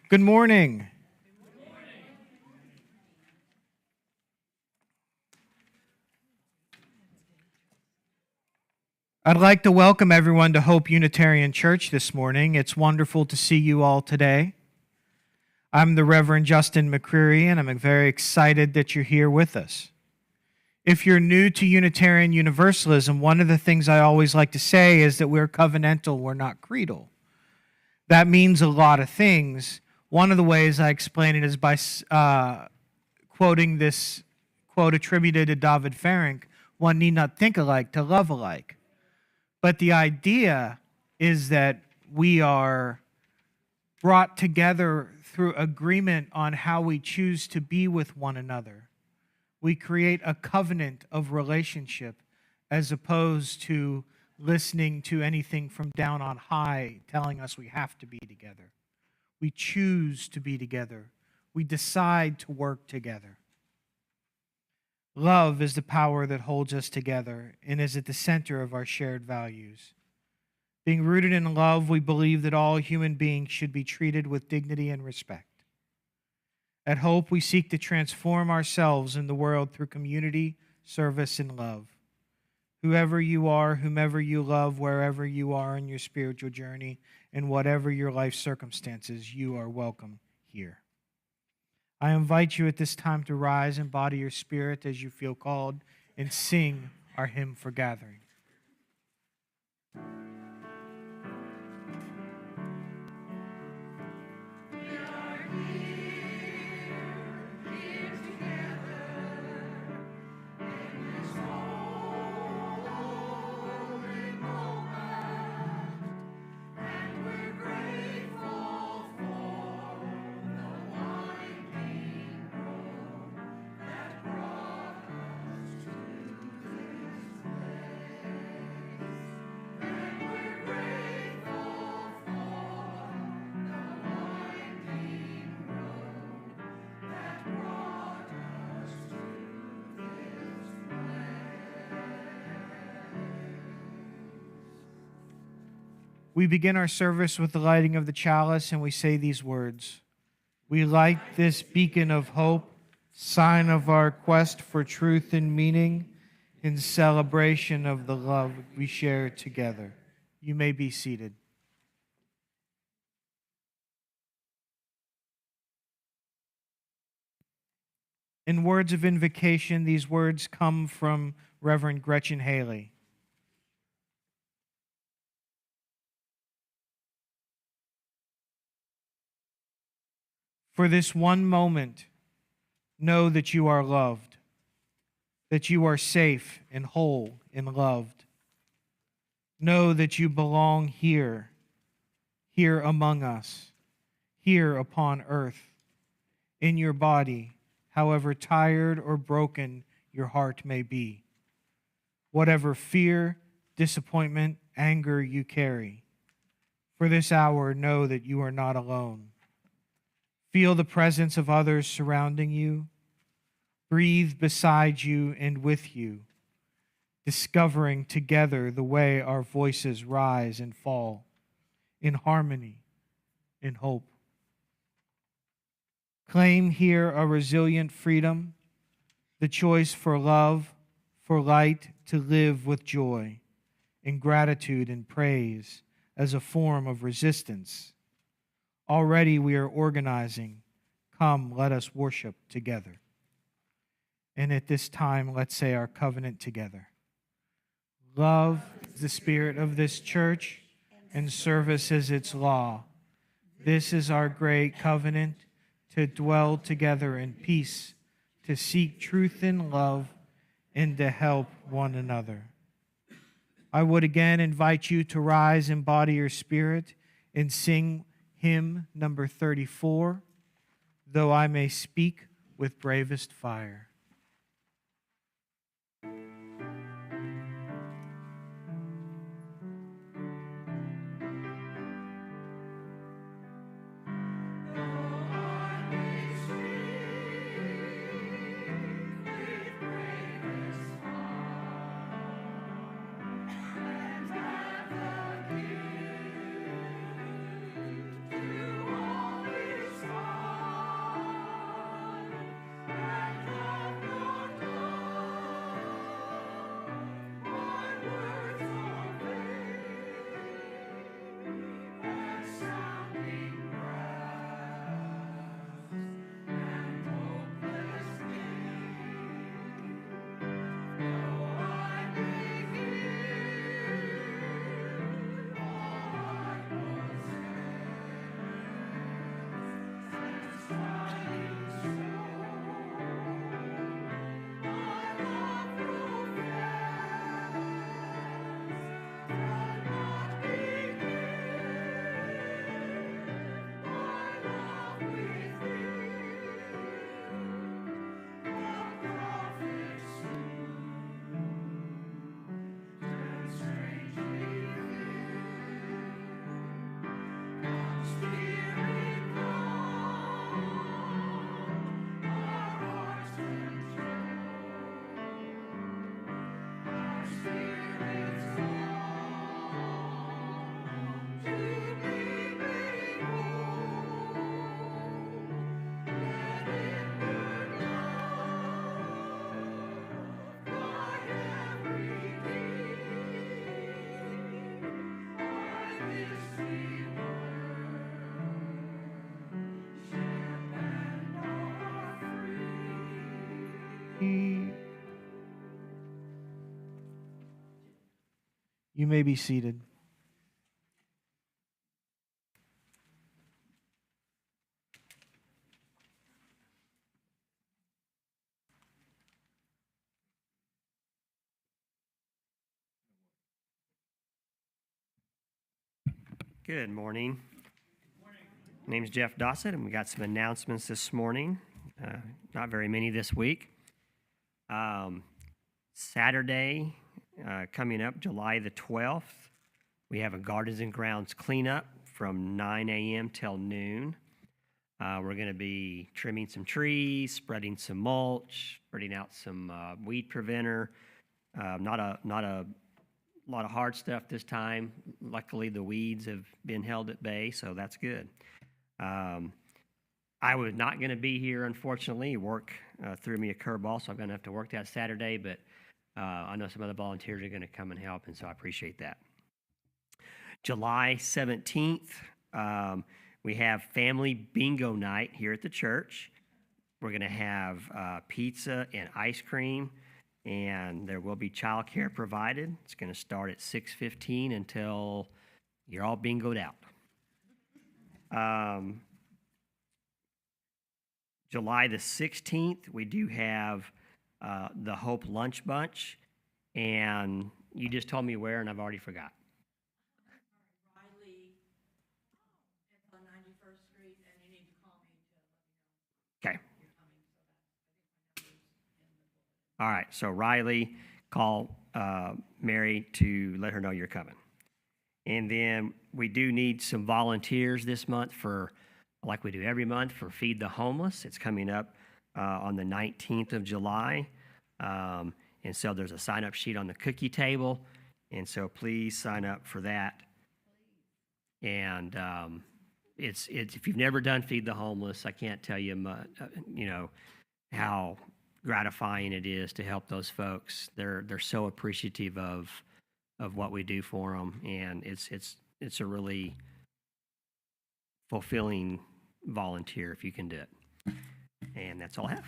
Good morning. I'd like to welcome everyone to Hope Unitarian Church this morning. It's wonderful to see you all today. I'm the Reverend Justin McCreary, and I'm very excited that you're here with us. If you're new to Unitarian Universalism, one of the things I always like to say is that we're covenantal, we're not creedal. That means a lot of things. One of the ways I explain it is by quoting this quote attributed to David Ferenc, "One need not think alike to love alike." But the idea is that we are brought together through agreement on how we choose to be with one another. We create a covenant of relationship as opposed to listening to anything from down on high telling us we have to be together. We choose to be together. We decide to work together. Love is the power that holds us together and is at the center of our shared values. Being rooted in love, we believe that all human beings should be treated with dignity and respect. At Hope, we seek to transform ourselves in the world through community, service, and love. Whoever you are, whomever you love, wherever you are in your spiritual journey, and whatever your life circumstances, you are welcome here. I invite you at this time to rise and embody your spirit as you feel called and sing our hymn for gathering. We begin our service with the lighting of the chalice, and we say these words. We light this beacon of hope, sign of our quest for truth and meaning, in celebration of the love we share together. You may be seated. In words of invocation, these words come from Reverend Gretchen Haley. For this one moment, know that you are loved, that you are safe and whole and loved. Know that you belong here, here among us, here upon earth, in your body, however tired or broken your heart may be. Whatever fear, disappointment, anger you carry, for this hour know that you are not alone. Feel the presence of others surrounding you. Breathe beside you and with you, discovering together the way our voices rise and fall in harmony, in hope. Claim here a resilient freedom, the choice for love, for light, to live with joy, in gratitude and praise as a form of resistance. Already we are organizing. Come, let us worship together. And at this time, let's say our covenant together. Love is the spirit of this church, and service is its law. This is our great covenant, to dwell together in peace, to seek truth in love, and to help one another. I would again invite you to rise, embody your spirit, and sing hymn number 34, Though I May Speak with Bravest Fire. You may be seated. Good morning. My name's Jeff Dossett, and we got some announcements this morning. Not very many this week. Saturday, coming up, July the 12th, we have a Gardens and Grounds cleanup from 9 a.m. till noon. We're going to be trimming some trees, spreading some mulch, spreading out some weed preventer. Not a lot of hard stuff this time. Luckily, the weeds have been held at bay, so that's good. I was not going to be here, unfortunately. Work threw me a curveball, so I'm going to have to work that Saturday, but I know some other volunteers are going to come and help, and so I appreciate that. July 17th, we have family bingo night here at the church. We're going to have pizza and ice cream, and there will be childcare provided. It's going to start at 6:15 until you're all bingoed out. July the 16th, we do have the Hope Lunch Bunch, and you just told me where, and I've already forgot. Riley, it's on 91st Street, and you need to call me to let me know. Okay. You're coming, so that's, I think my number's in the bulletin. All right, so Riley, call Mary to let her know you're coming. And then we do need some volunteers this month for, like we do every month, for Feed the Homeless. It's coming up on the 19th of July. And so there's a sign-up sheet on the cookie table. And so please sign up for that. And it's if you've never done Feed the Homeless, I can't tell you, how gratifying it is to help those folks. They're so appreciative of what we do for them, and it's a really fulfilling volunteer if you can do it. And that's all I have.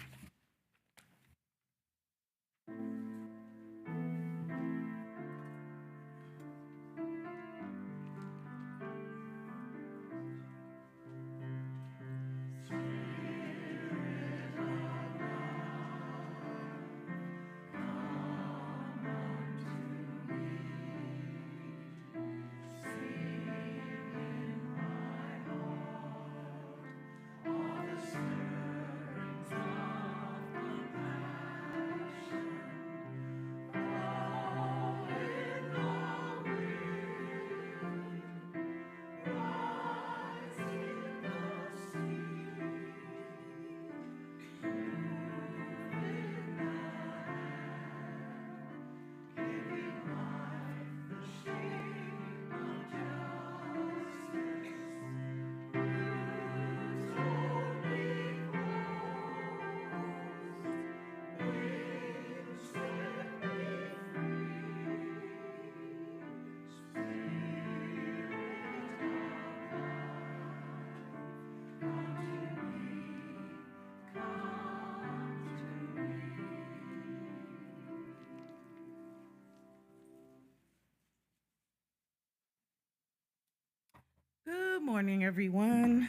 Good morning, everyone.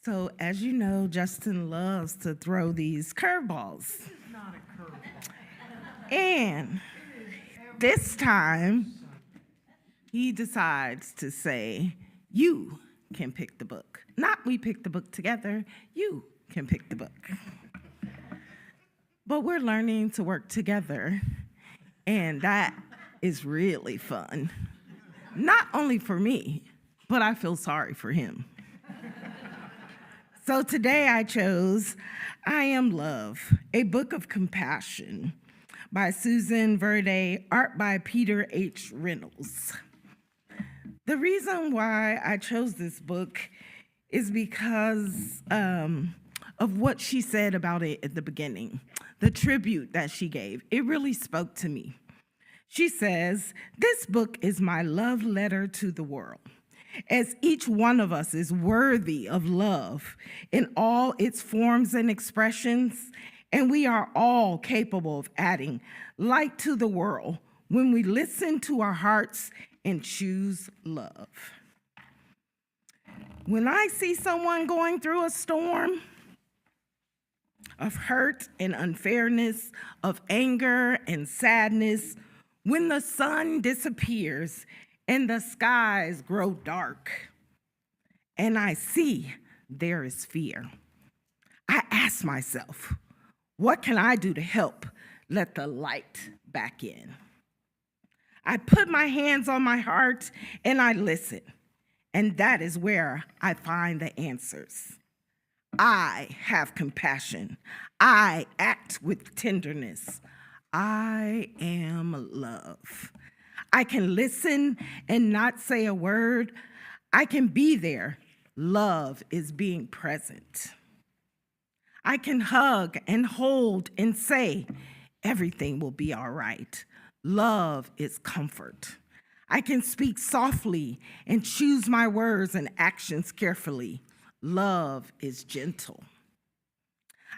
So, as you know, Justin loves to throw these curveballs. Not a curveball. And this time, he decides to say, you can pick the book. Not we pick the book together, you can pick the book. But we're learning to work together, and that is really fun. Not only for me, but I feel sorry for him. So today I chose I Am Love, a book of compassion by Susan Verde, art by Peter H. Reynolds. The reason why I chose this book is because of what she said about it at the beginning, the tribute that she gave. It really spoke to me. She says, "This book is my love letter to the world, as each one of us is worthy of love in all its forms and expressions, and we are all capable of adding light to the world when we listen to our hearts and choose love. When I see someone going through a storm of hurt and unfairness, of anger and sadness, when the sun disappears and the skies grow dark, and I see there is fear, I ask myself, what can I do to help let the light back in? I put my hands on my heart and I listen, and that is where I find the answers. I have compassion. I act with tenderness. I am love. I can listen and not say a word. I can be there. Love is being present. I can hug and hold and say, everything will be all right. Love is comfort. I can speak softly and choose my words and actions carefully. Love is gentle.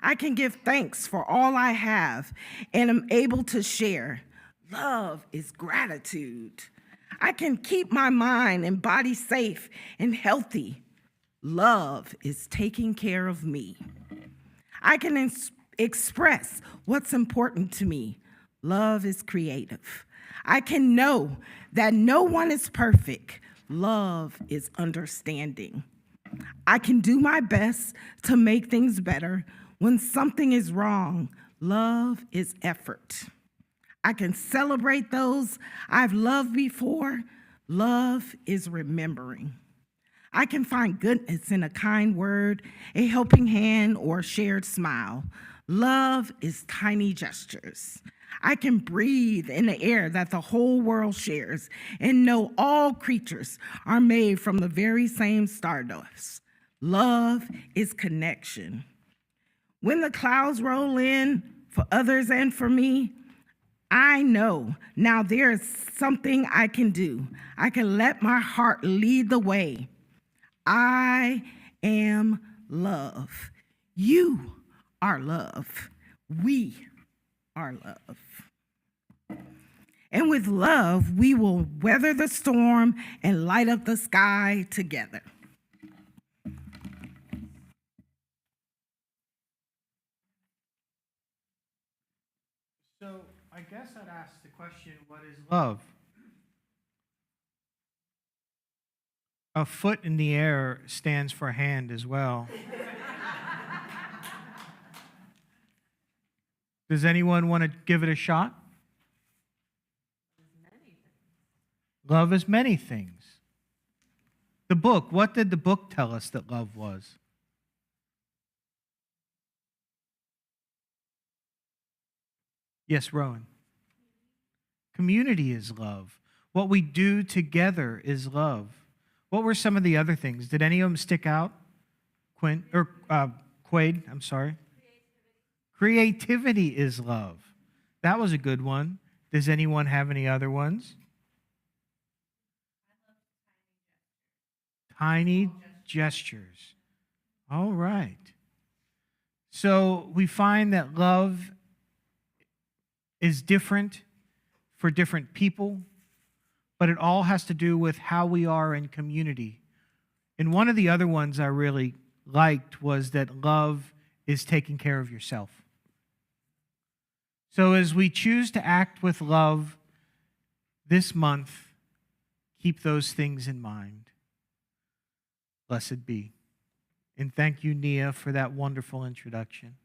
I can give thanks for all I have and am able to share. Love is gratitude. I can keep my mind and body safe and healthy. Love is taking care of me. I can express what's important to me. Love is creative. I can know that no one is perfect. Love is understanding. I can do my best to make things better. When something is wrong, love is effort. I can celebrate those I've loved before. Love is remembering. I can find goodness in a kind word, a helping hand, or a shared smile. Love is tiny gestures. I can breathe in the air that the whole world shares and know all creatures are made from the very same stardust. Love is connection. When the clouds roll in for others and for me, I know now there is something I can do. I can let my heart lead the way. I am love. You are love. We are love. And with love, we will weather the storm and light up the sky together. So I guess I'd ask the question, what is love? A foot in the air stands for hand as well. Does anyone want to give it a shot? Love is many things. The book, what did the book tell us that love was? Yes, Rowan. Community is love. What we do together is love. What were some of the other things? Did any of them stick out? Quaid, I'm sorry. Creativity is love. That was a good one. Does anyone have any other ones? Tiny gestures. All right. So we find that love is different for different people, but it all has to do with how we are in community. And one of the other ones I really liked was that love is taking care of yourself. So as we choose to act with love this month, keep those things in mind. Blessed be. And thank you, Nia, for that wonderful introduction.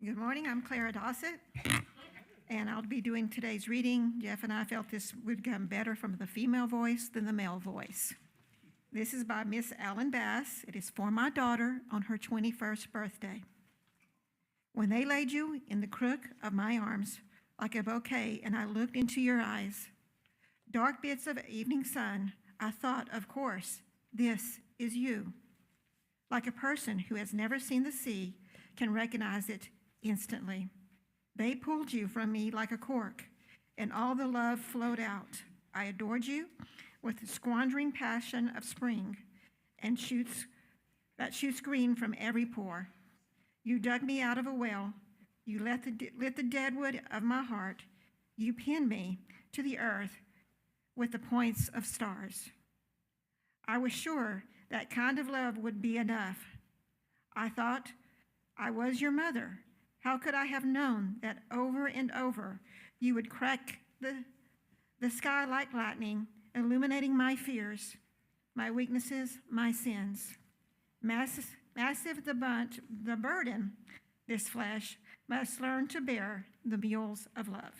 Good morning, I'm Clara Dossett, and I'll be doing today's reading. Jeff and I felt this would come better from the female voice than the male voice. This is by Miss Ellen Bass. It is for my daughter on her 21st birthday. When they laid you in the crook of my arms like a bouquet and I looked into your eyes, dark bits of evening sun, I thought, of course, this is you. Like a person who has never seen the sea can recognize it instantly. They pulled you from me like a cork, and all the love flowed out. I adored you with the squandering passion of spring and that shoots green from every pore. You dug me out of a well. You lit the deadwood of my heart. You pinned me to the earth with the points of stars. I was sure that kind of love would be enough. I thought I was your mother. How could I have known that over and over you would crack the sky like lightning, illuminating my fears, my weaknesses, my sins? Massive the burden this flesh must learn to bear the mules of love.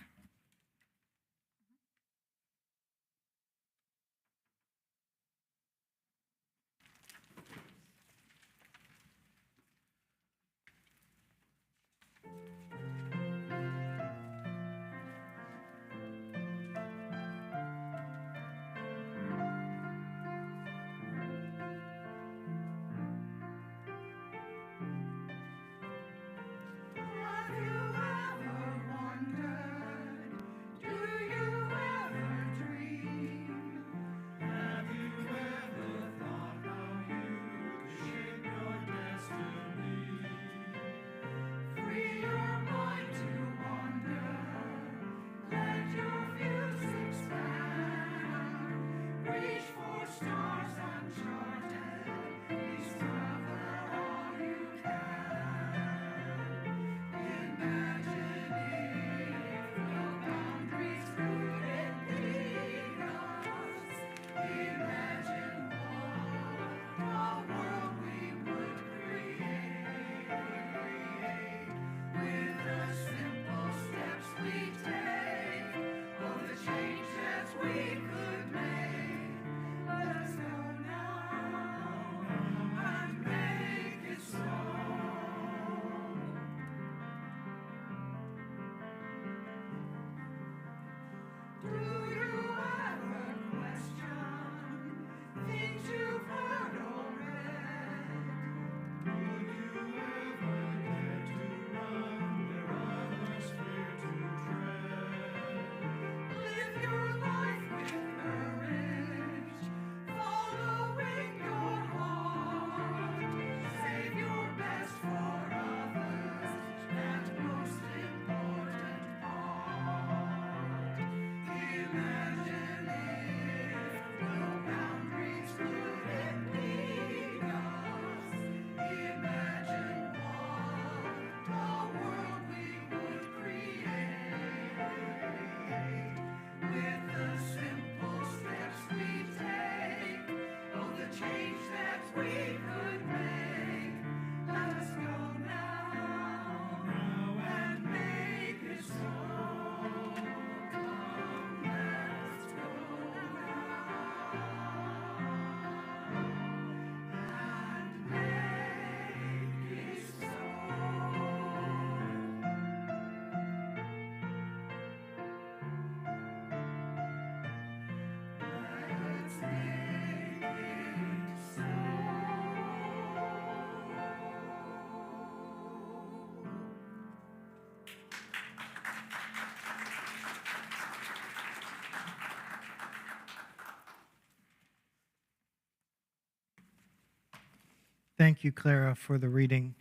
Thank you, Clara, for the reading.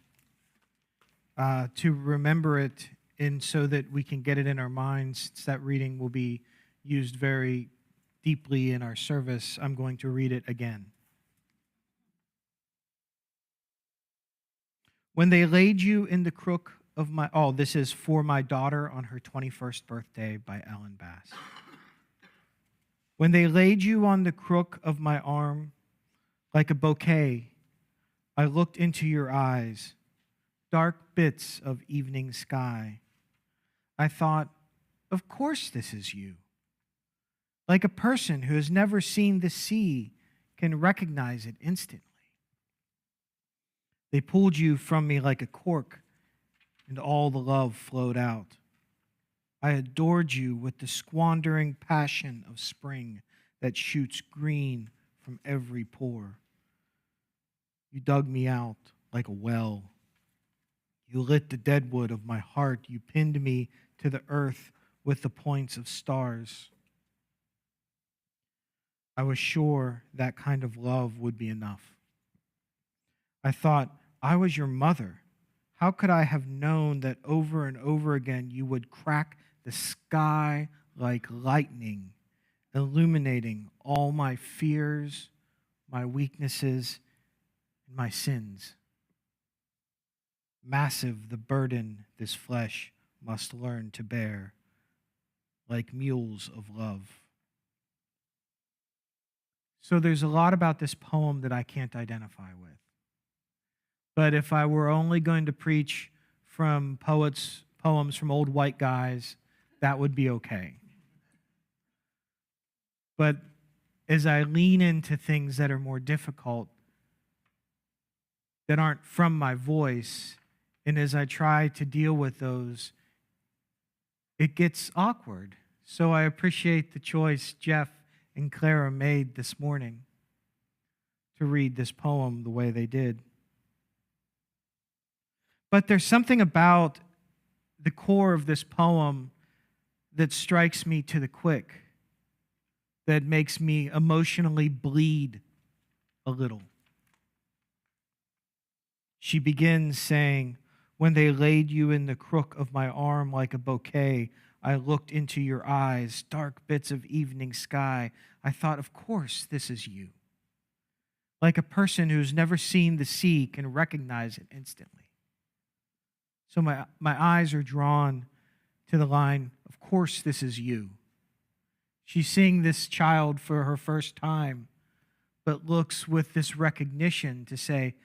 To remember it and so that we can get it in our minds, since that reading will be used very deeply in our service, I'm going to read it again. When they laid you in the crook of my... Oh, this is for my daughter on her 21st birthday by Ellen Bass. When they laid you on the crook of my arm like a bouquet, I looked into your eyes. dark bits of evening sky. I thought, of course this is you. Like a person who has never seen the sea can recognize it instantly. They pulled you from me like a cork, and all the love flowed out. I adored you with the squandering passion of spring that shoots green from every pore. You dug me out like a well. You lit the deadwood of my heart. You pinned me to the earth with the points of stars. I was sure that kind of love would be enough. I thought, I was your mother. How could I have known that over and over again you would crack the sky like lightning, illuminating all my fears, my weaknesses, and my sins? Massive the burden this flesh must learn to bear, like mules of love. So there's a lot about this poem that I can't identify with. But if I were only going to preach from poems from old white guys, that would be okay. But as I lean into things that are more difficult, that aren't from my voice, and as I try to deal with those, it gets awkward. So I appreciate the choice Jeff and Clara made this morning to read this poem the way they did. But there's something about the core of this poem that strikes me to the quick, that makes me emotionally bleed a little. She begins saying, when they laid you in the crook of my arm like a bouquet, I looked into your eyes, dark bits of evening sky. I thought, of course, this is you. Like a person who's never seen the sea can recognize it instantly. So my eyes are drawn to the line, of course, this is you. She's seeing this child for her first time, but looks with this recognition to say,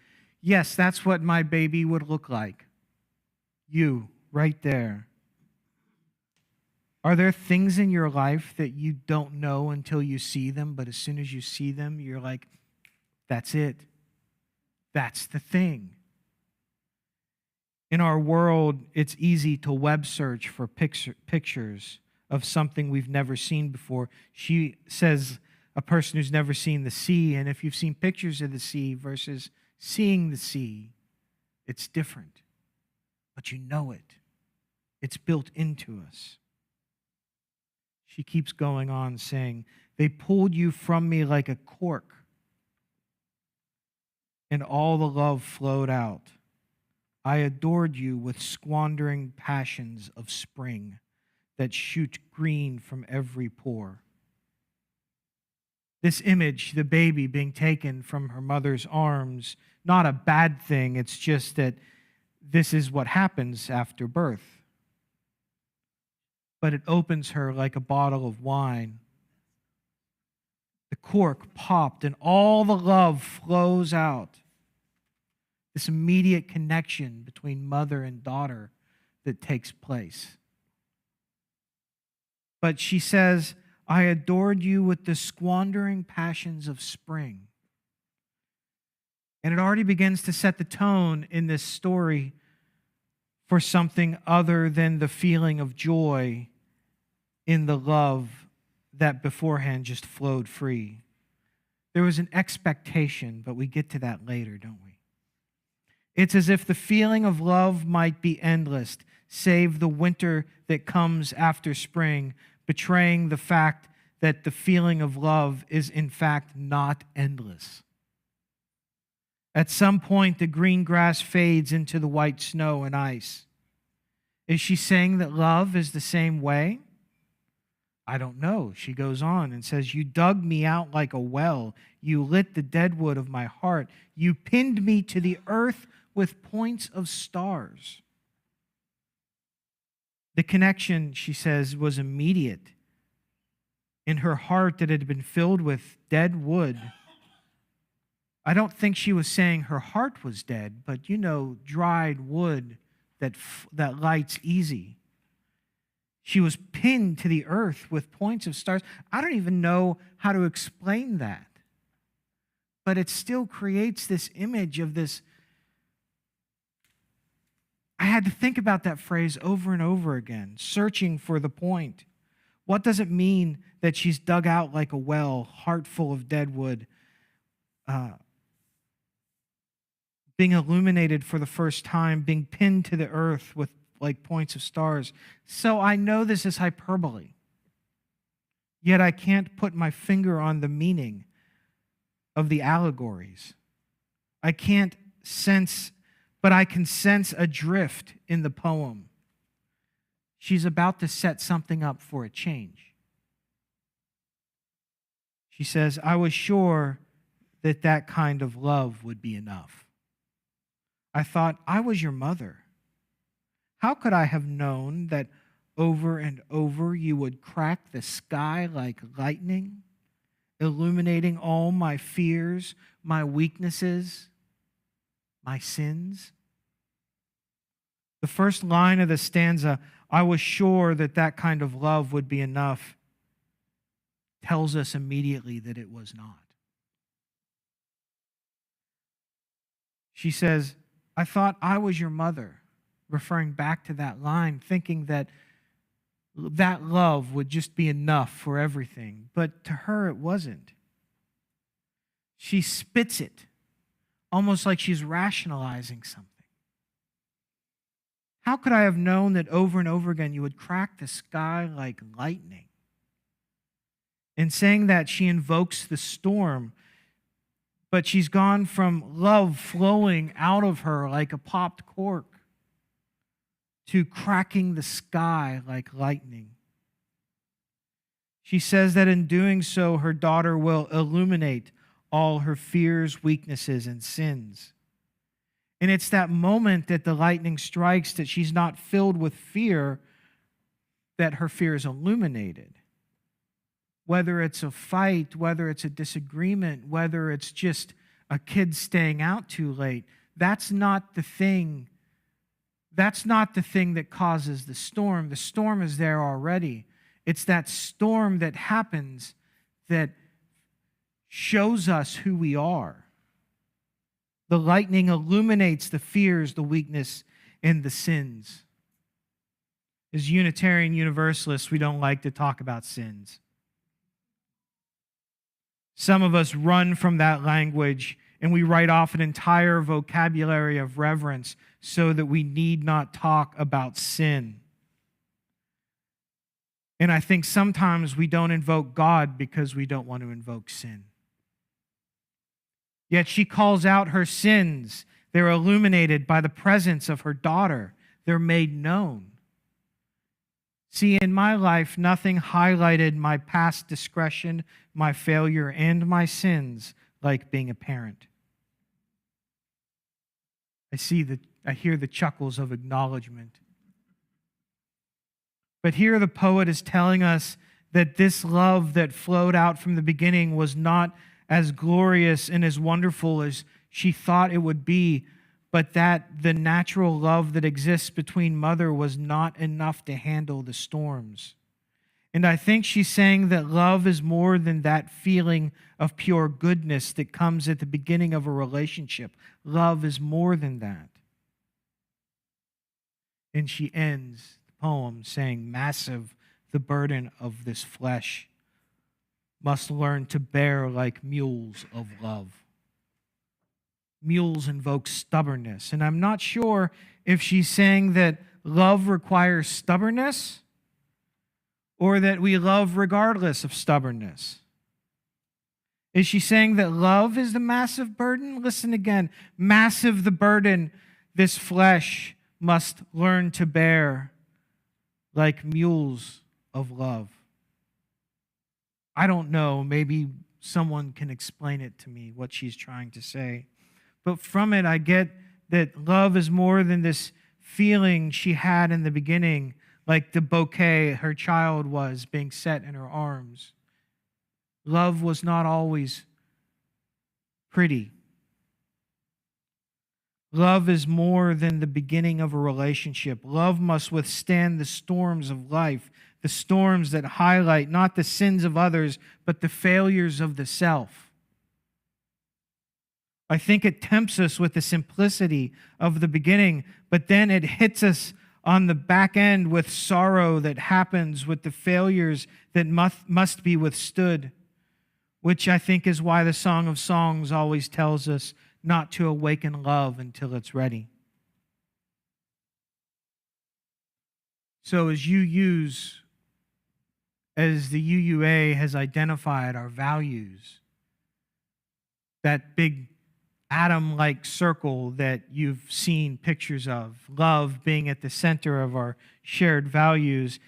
yes, that's what my baby would look like. You, right there. Are there things in your life that you don't know until you see them, but as soon as you see them, you're like, that's it. That's the thing. In our world, it's easy to web search for pictures of something we've never seen before. She says a person who's never seen the sea, and if you've seen pictures of the sea versus seeing the sea, it's different. But you know it. It's built into us. She keeps going on saying, they pulled you from me like a cork, and all the love flowed out. I adored you with squandering passions of spring that shoot green from every pore. This image, the baby being taken from her mother's arms, not a bad thing. It's just that this is what happens after birth. But it opens her like a bottle of wine. The cork popped and all the love flows out. This immediate connection between mother and daughter that takes place. But she says, I adored you with the squandering passions of spring. And it already begins to set the tone in this story for something other than the feeling of joy in the love that beforehand just flowed free. There was an expectation, but we get to that later, don't we? It's as if the feeling of love might be endless, save the winter that comes after spring, betraying the fact that the feeling of love is in fact not endless. At some point, the green grass fades into the white snow and ice. Is she saying that love is the same way? I don't know. She goes on and says, you dug me out like a well. You lit the deadwood of my heart. You pinned me to the earth with points of stars. The connection, she says, was immediate. In her heart that had been filled with dead wood, I don't think she was saying her heart was dead, but dried wood that lights easy. She was pinned to the earth with points of stars. I don't even know how to explain that. But it still creates this image of this. I had to think about that phrase over and over again, searching for the point. What does it mean that she's dug out like a well, heart full of dead wood, being illuminated for the first time, being pinned to the earth with like points of stars? So I know this is hyperbole, yet I can't put my finger on the meaning of the allegories. I can't sense, but I can sense a drift in the poem. She's about to set something up for a change. She says, I was sure that kind of love would be enough. I thought, I was your mother. How could I have known that over and over you would crack the sky like lightning, illuminating all my fears, my weaknesses, my sins? The first line of the stanza, I was sure that kind of love would be enough, tells us immediately that it was not. She says, I thought I was your mother, referring back to that line, thinking that love would just be enough for everything. But to her, it wasn't. She spits it, almost like she's rationalizing something. How could I have known that over and over again you would crack the sky like lightning? In saying that, she invokes the storm, but she's gone from love flowing out of her like a popped cork to cracking the sky like lightning. She says that in doing so, her daughter will illuminate all her fears, weaknesses, and sins. And it's that moment that the lightning strikes that she's not filled with fear, that her fear is illuminated. Whether it's a fight, whether it's a disagreement, whether it's just a kid staying out too late, that's not the thing. That's not the thing that causes the storm. The storm is there already. It's that storm that happens that shows us who we are. The lightning illuminates the fears, the weakness, and the sins. As Unitarian Universalists, we don't like to talk about sins. Some of us run from that language and we write off an entire vocabulary of reverence so that we need not talk about sin. And I think sometimes we don't invoke God because we don't want to invoke sin. Yet she calls out her sins. They're illuminated by the presence of her daughter. They're made known. See, in my life, nothing highlighted my past discretion, my failure, and my sins like being a parent. I hear the chuckles of acknowledgement. But here the poet is telling us that this love that flowed out from the beginning was not as glorious and as wonderful as she thought it would be, but that the natural love that exists between mother was not enough to handle the storms. And I think she's saying that love is more than that feeling of pure goodness that comes at the beginning of a relationship. Love is more than that. And she ends the poem saying, massive the burden of this flesh, must learn to bear like mules of love. Mules invoke stubbornness. And I'm not sure if she's saying that love requires stubbornness or that we love regardless of stubbornness. Is she saying that love is the massive burden? Listen again. Massive the burden this flesh must learn to bear like mules of love. I don't know. Maybe someone can explain it to me, what she's trying to say. But from it, I get that love is more than this feeling she had in the beginning, like the bouquet her child was being set in her arms. Love was not always pretty. Love is more than the beginning of a relationship. Love must withstand the storms of life, the storms that highlight not the sins of others, but the failures of the self. I think it tempts us with the simplicity of the beginning, but then it hits us on the back end with sorrow that happens, with the failures that must be withstood, which I think is why the Song of Songs always tells us not to awaken love until it's ready. So as the UUA has identified our values, that big atom-like circle that you've seen pictures of, love being at the center of our shared values,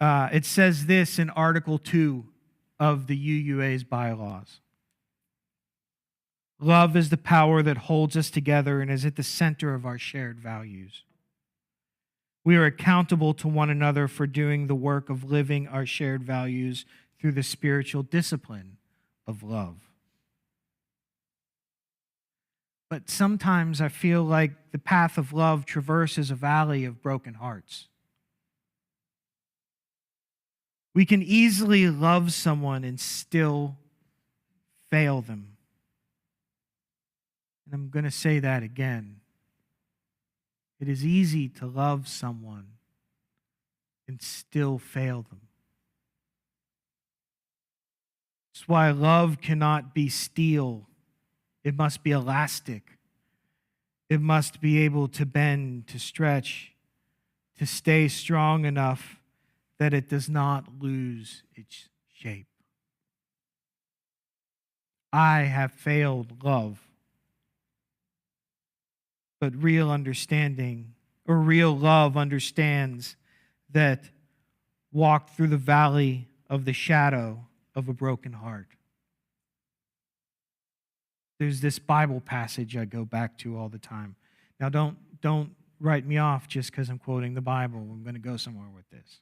it says this in Article 2 of the UUA's bylaws. Love is the power that holds us together and is at the center of our shared values. We are accountable to one another for doing the work of living our shared values through the spiritual discipline of love. But sometimes I feel like the path of love traverses a valley of broken hearts. We can easily love someone and still fail them. And I'm going to say that again. It is easy to love someone and still fail them. That's why love cannot be steel. It must be elastic. It must be able to bend, to stretch, to stay strong enough that it does not lose its shape. I have failed love. But real love understands that walk through the valley of the shadow of a broken heart. There's this Bible passage I go back to all the time. Now don't write me off just because I'm quoting the Bible. I'm going to go somewhere with this.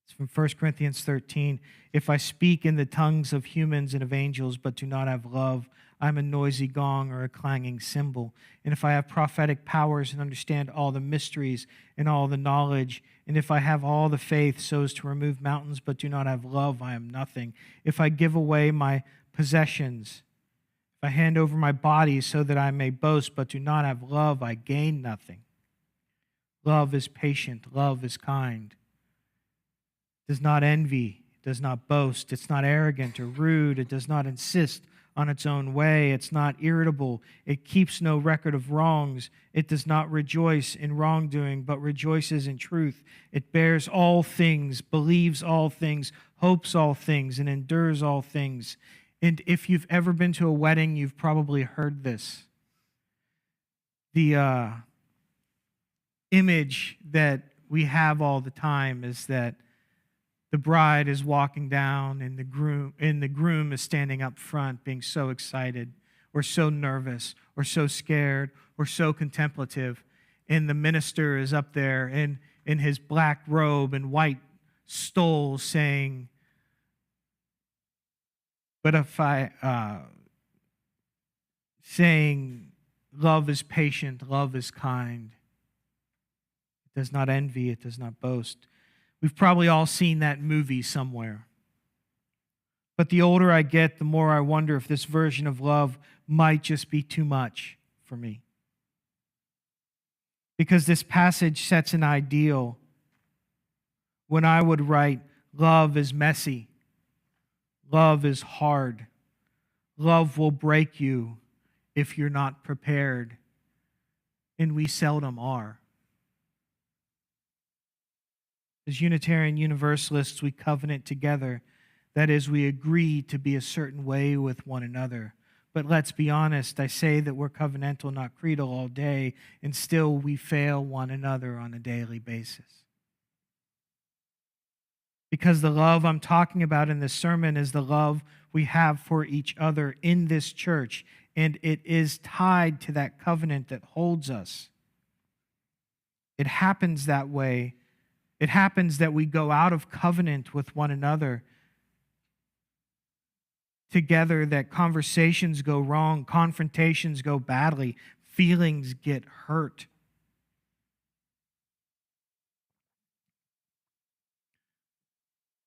It's from 1 Corinthians 13. If I speak in the tongues of humans and of angels, but do not have love, I'm a noisy gong or a clanging cymbal. And if I have prophetic powers and understand all the mysteries and all the knowledge, and if I have all the faith so as to remove mountains, but do not have love, I am nothing. If I give away my possessions, if I hand over my body so that I may boast, but do not have love, I gain nothing. Love is patient. Love is kind. Does not envy, does not boast, it's not arrogant or rude, it does not insist on its own way, it's not irritable, it keeps no record of wrongs, it does not rejoice in wrongdoing, but rejoices in truth. It bears all things, believes all things, hopes all things, and endures all things. And if you've ever been to a wedding, you've probably heard this. The image that we have all the time is that the bride is walking down and the groom is standing up front being so excited or so nervous or so scared or so contemplative. And the minister is up there in his black robe and white stole saying, saying, love is patient, love is kind. It does not envy, it does not boast. We've probably all seen that movie somewhere. But the older I get, the more I wonder if this version of love might just be too much for me. Because this passage sets an ideal when I would write, love is messy, love is hard, love will break you if you're not prepared, and we seldom are. As Unitarian Universalists, we covenant together. That is, we agree to be a certain way with one another. But let's be honest, I say that we're covenantal, not creedal all day, and still we fail one another on a daily basis. Because the love I'm talking about in this sermon is the love we have for each other in this church, and it is tied to that covenant that holds us. It happens that way. It happens that we go out of covenant with one another together, that conversations go wrong, confrontations go badly, Feelings get hurt.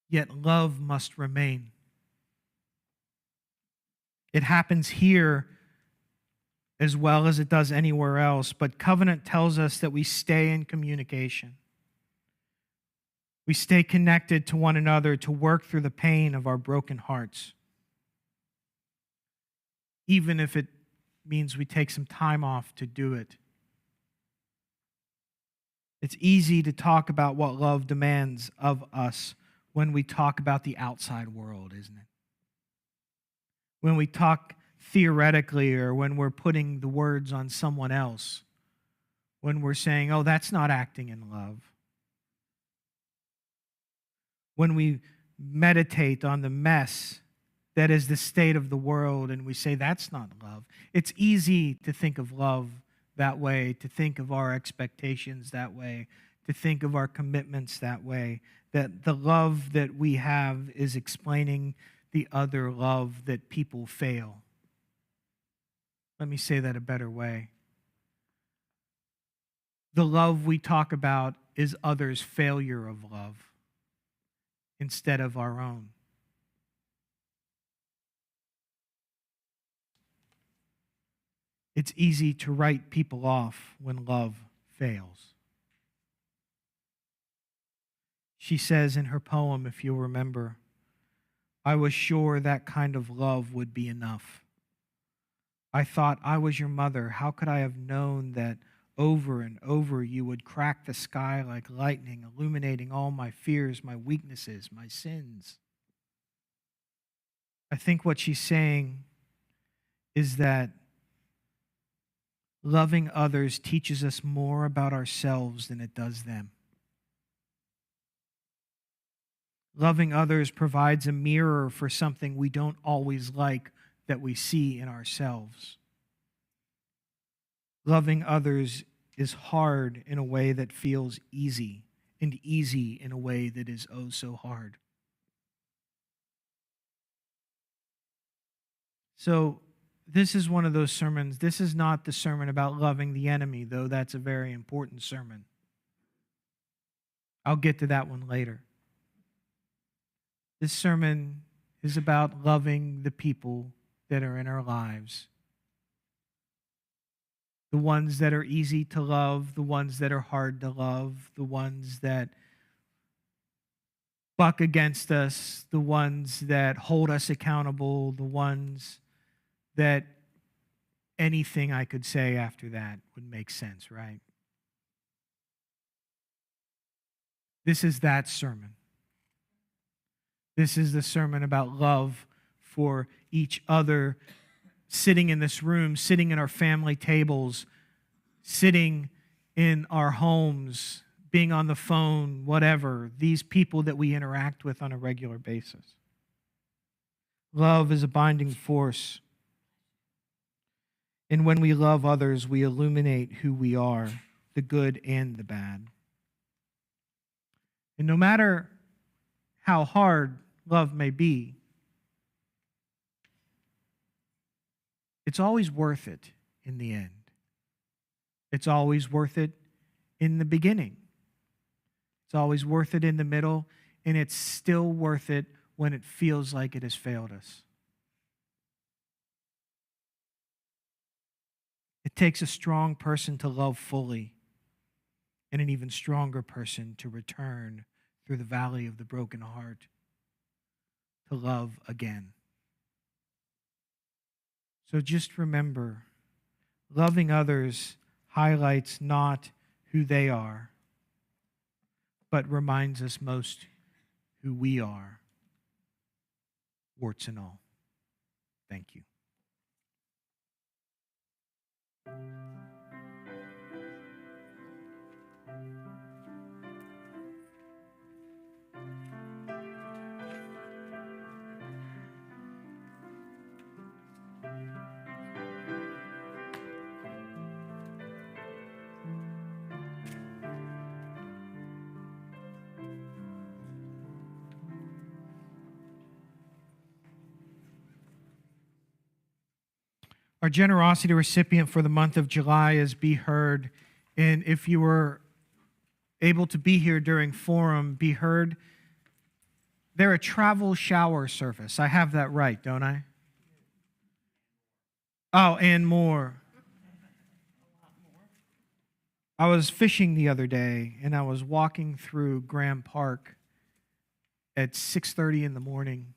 Yet love must remain. It happens here as well as it does anywhere else, but covenant tells us that we stay in communication. We stay connected to one another to work through the pain of our broken hearts, even if it means we take some time off to do it. It's easy to talk about what love demands of us when we talk about the outside world, isn't it? When we talk theoretically, or when we're putting the words on someone else, when we're saying, oh, that's not acting in love. When we meditate on the mess that is the state of the world and we say, that's not love. It's easy to think of love that way, to think of our expectations that way, to think of our commitments that way, that the love that we have is explaining the other love that people fail. Let me say that a better way. The love we talk about is others' failure of love instead of our own. It's easy to write people off when love fails. She says in her poem, if you'll remember, I was sure that kind of love would be enough. I thought I was your mother. How could I have known that over and over you would crack the sky like lightning, illuminating all my fears, my weaknesses, my sins? I think what she's saying is that loving others teaches us more about ourselves than it does them. Loving others provides a mirror for something we don't always like that we see in ourselves. Loving others is hard in a way that feels easy, and easy in a way that is oh so hard. So, this is one of those sermons. This is not the sermon about loving the enemy, though that's a very important sermon. I'll get to that one later. This sermon is about loving the people that are in our lives. The ones that are easy to love, the ones that are hard to love, the ones that buck against us, the ones that hold us accountable, the ones that anything I could say after that would make sense, right? This is that sermon. This is the sermon about love for each other, sitting in this room, sitting at our family tables, sitting in our homes, being on the phone, whatever, these people that we interact with on a regular basis. Love is a binding force. And when we love others, we illuminate who we are, the good and the bad. And no matter how hard love may be, it's always worth it in the end. It's always worth it in the beginning. It's always worth it in the middle, and it's still worth it when it feels like it has failed us. It takes a strong person to love fully, and an even stronger person to return through the valley of the broken heart to love again. So just remember, loving others highlights not who they are, but reminds us most who we are, warts and all. Thank you. Our generosity recipient for the month of July is Be Heard. And if you were able to be here during Forum, Be Heard, they're a travel shower service. I have that right, don't I? Oh, and more. I was fishing the other day, and I was walking through Graham Park at 6:30 in the morning.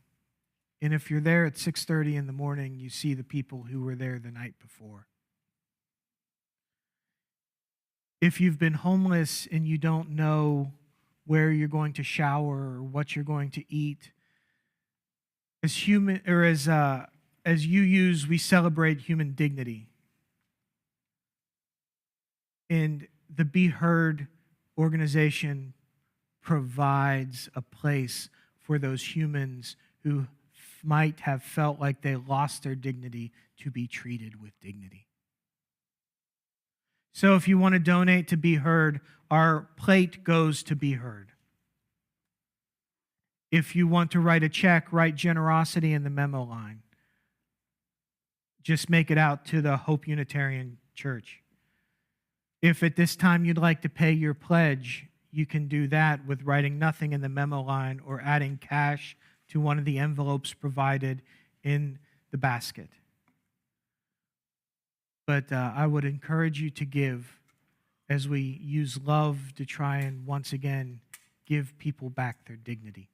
And if you're there at 6:30 in the morning, you see the people who were there the night before. If you've been homeless and you don't know where you're going to shower or what you're going to eat, as human or as UUs, we celebrate human dignity. And the Be Heard organization provides a place for those humans who might have felt like they lost their dignity to be treated with dignity. So if you want to donate to Be Heard, our plate goes to Be Heard. If you want to write a check, write generosity in the memo line. Just make it out to the Hope Unitarian Church. If at this time you'd like to pay your pledge, you can do that with writing nothing in the memo line or adding cash to one of the envelopes provided in the basket. But I would encourage you to give as we use love to try and once again give people back their dignity.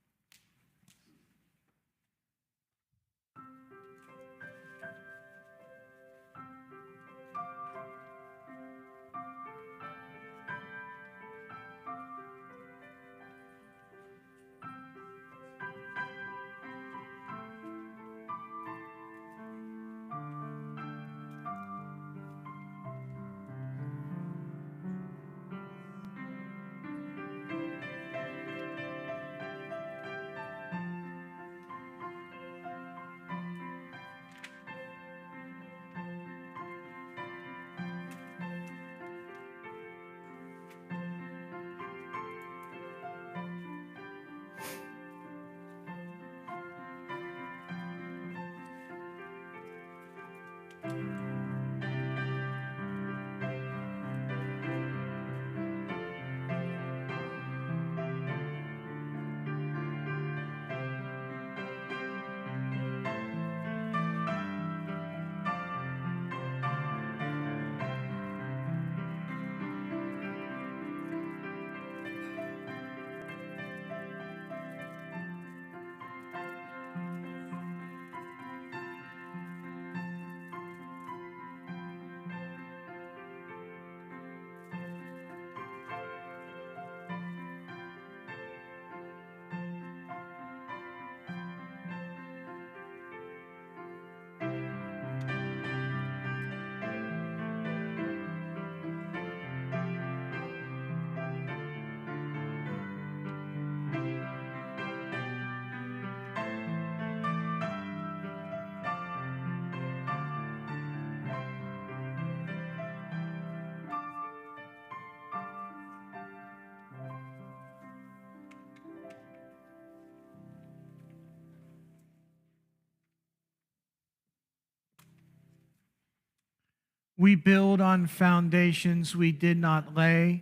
We build on foundations we did not lay.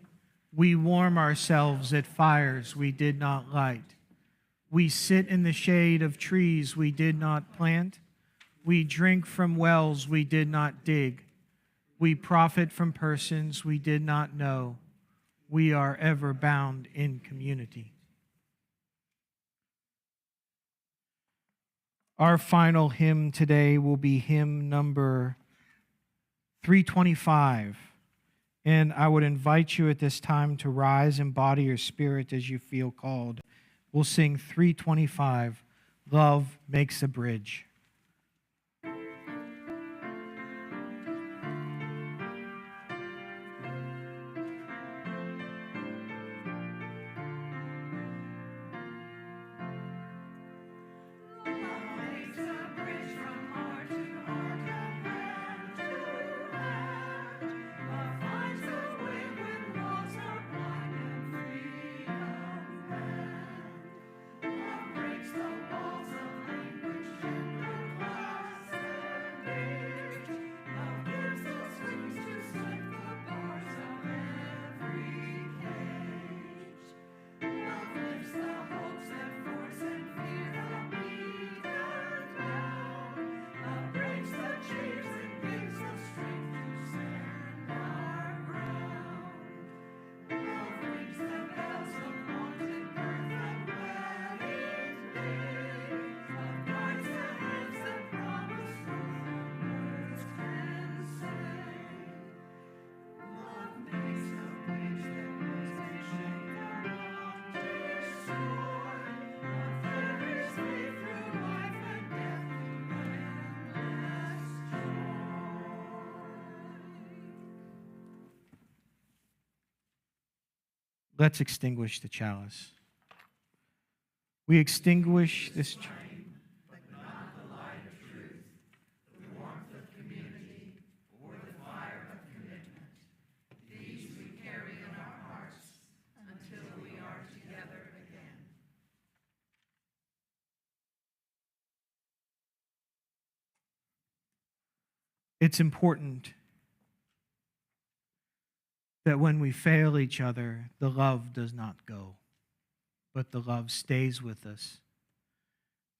We warm ourselves at fires we did not light. We sit in the shade of trees we did not plant. We drink from wells we did not dig. We profit from persons we did not know. We are ever bound in community. Our final hymn today will be hymn number 325. And I would invite you at this time to rise in body or spirit as you feel called. We'll sing 325, Love Makes a Bridge. Breaks the walls of language, gender, Let's extinguish the chalice. We extinguish this chalice. It's important that when we fail each other, the love does not go, but the love stays with us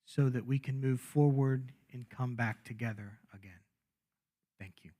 so that we can move forward and come back together again. Thank you.